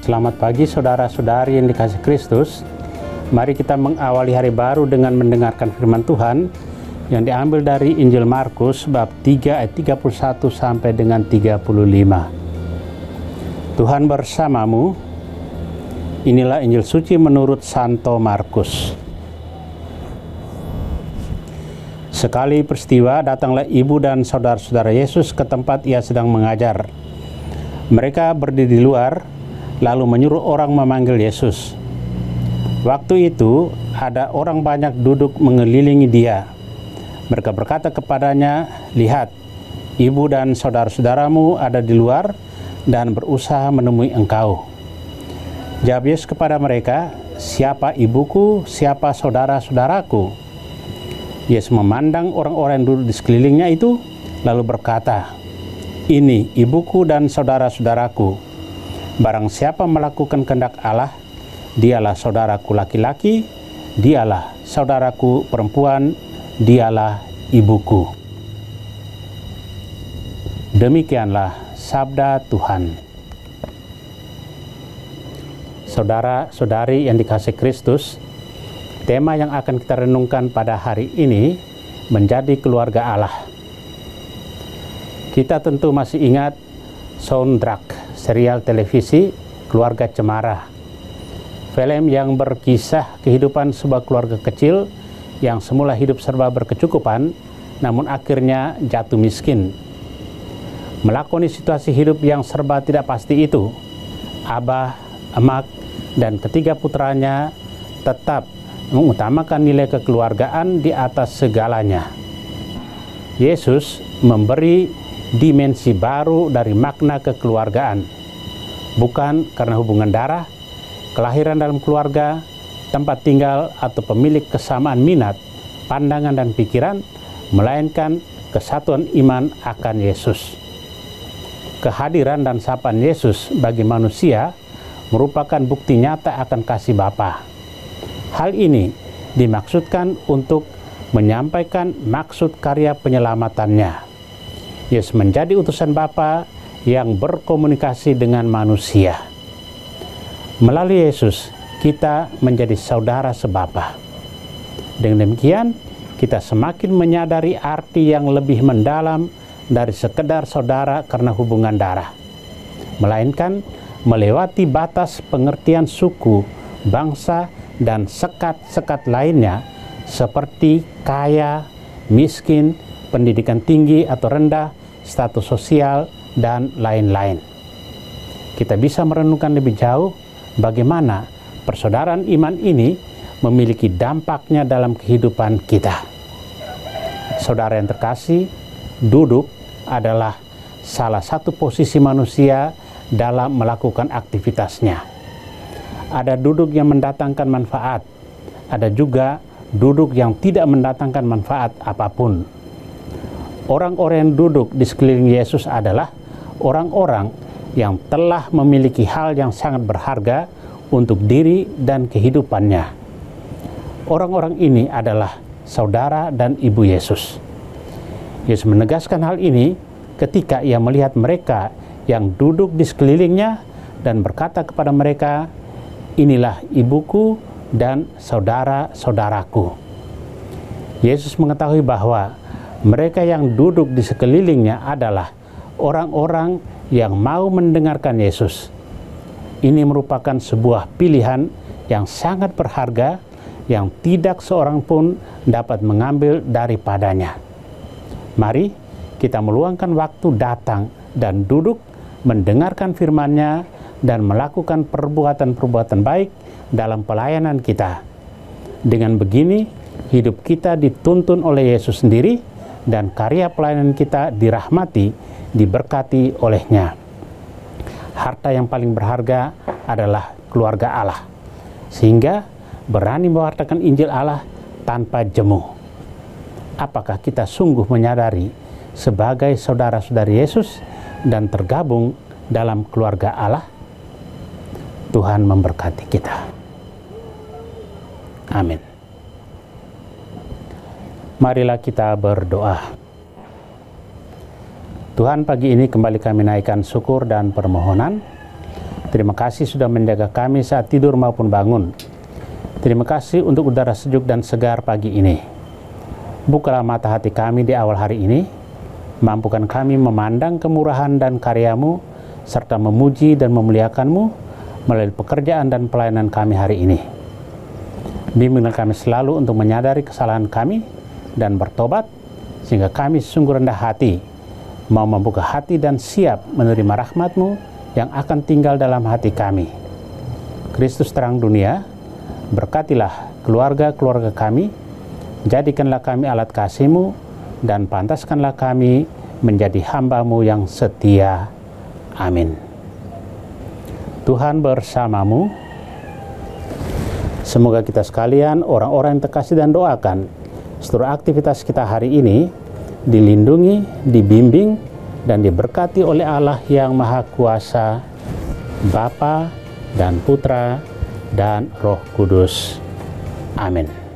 Selamat pagi saudara-saudari yang dikasihi Kristus. Mari kita mengawali hari baru dengan mendengarkan firman Tuhan yang diambil dari Injil Markus bab 3 ayat 31 sampai dengan 35. Tuhan bersamamu. Inilah Injil suci menurut Santo Markus. Sekali peristiwa, datanglah ibu dan saudara-saudara Yesus ke tempat ia sedang mengajar. Mereka berdiri di luar, lalu menyuruh orang memanggil Yesus. Waktu itu ada orang banyak duduk mengelilingi dia. Mereka berkata kepadanya, "Lihat, ibu dan saudara-saudaramu ada di luar dan berusaha menemui engkau." Jawab Yesus kepada mereka, "Siapa ibuku, siapa saudara-saudaraku?" Yesus memandang orang-orang yang duduk di sekelilingnya itu, lalu berkata, "Ini ibuku dan saudara-saudaraku. Barang siapa melakukan kehendak Allah, dialah saudaraku laki-laki, dialah saudaraku perempuan, dialah ibuku." Demikianlah sabda Tuhan. Saudara-saudari yang dikasihi Kristus, tema yang akan kita renungkan pada hari ini menjadi keluarga Allah. Kita tentu masih ingat soundtrack serial televisi Keluarga Cemara. Film yang berkisah kehidupan sebuah keluarga kecil yang semula hidup serba berkecukupan, namun akhirnya jatuh miskin. Melakoni situasi hidup yang serba tidak pasti itu, abah, emak, dan ketiga putranya tetap mengutamakan nilai kekeluargaan di atas segalanya. Yesus memberi dimensi baru dari makna kekeluargaan, bukan karena hubungan darah, kelahiran dalam keluarga, tempat tinggal, atau pemilik kesamaan minat, pandangan, dan pikiran, melainkan kesatuan iman akan Yesus. Kehadiran dan sapaan Yesus bagi manusia merupakan bukti nyata akan kasih Bapa. Hal ini dimaksudkan untuk menyampaikan maksud karya penyelamatannya. Yesus menjadi utusan Bapa yang berkomunikasi dengan manusia. Melalui Yesus, kita menjadi saudara sebapa. Dengan demikian, kita semakin menyadari arti yang lebih mendalam dari sekedar saudara karena hubungan darah, melainkan melewati batas pengertian suku, bangsa, dan sekat-sekat lainnya seperti kaya, miskin, pendidikan tinggi atau rendah, status sosial, dan lain-lain. Kita bisa merenungkan lebih jauh bagaimana persaudaraan iman ini memiliki dampaknya dalam kehidupan kita. Saudara yang terkasih, duduk adalah salah satu posisi manusia dalam melakukan aktivitasnya. Ada duduk yang mendatangkan manfaat, ada juga duduk yang tidak mendatangkan manfaat apapun. Orang-orang yang duduk di sekeliling Yesus adalah orang-orang yang telah memiliki hal yang sangat berharga untuk diri dan kehidupannya. Orang-orang ini adalah saudara dan ibu Yesus. Yesus menegaskan hal ini ketika ia melihat mereka yang duduk di sekelilingnya dan berkata kepada mereka, "Inilah ibuku dan saudara-saudaraku." Yesus mengetahui bahwa mereka yang duduk di sekelilingnya adalah orang-orang yang mau mendengarkan Yesus. Ini merupakan sebuah pilihan yang sangat berharga yang tidak seorang pun dapat mengambil daripadanya. Mari kita meluangkan waktu datang dan duduk mendengarkan firman-Nya dan melakukan perbuatan-perbuatan baik dalam pelayanan kita. Dengan begini, hidup kita dituntun oleh Yesus sendiri dan karya pelayanan kita dirahmati, diberkati olehnya. Harta yang paling berharga adalah keluarga Allah, sehingga berani mewartakan Injil Allah tanpa jemu. Apakah kita sungguh menyadari sebagai saudara-saudari Yesus dan tergabung dalam keluarga Allah? Tuhan memberkati kita. Amin. Marilah kita berdoa. Tuhan, pagi ini kembali kami naikkan syukur dan permohonan Terima kasih sudah menjaga kami saat tidur maupun bangun. Terima kasih untuk udara sejuk dan segar pagi ini. Bukalah mata hati kami di awal hari ini. Mampukan kami memandang kemurahan dan karya-Mu, serta memuji dan memuliakan-Mu melalui pekerjaan dan pelayanan kami hari ini. Bimbinglah kami selalu untuk menyadari kesalahan kami dan bertobat, sehingga kami sungguh rendah hati, mau membuka hati dan siap menerima rahmat-Mu yang akan tinggal dalam hati kami. Kristus terang dunia, berkatilah keluarga-keluarga kami, jadikanlah kami alat kasih-Mu, dan pantaskanlah kami menjadi hamba-Mu yang setia. Amin. Tuhan bersamamu. Semoga kita sekalian, orang-orang yang terkasih dan doakan, seluruh aktivitas kita hari ini dilindungi, dibimbing, dan diberkati oleh Allah yang Maha Kuasa, Bapa dan Putra dan Roh Kudus. Amin.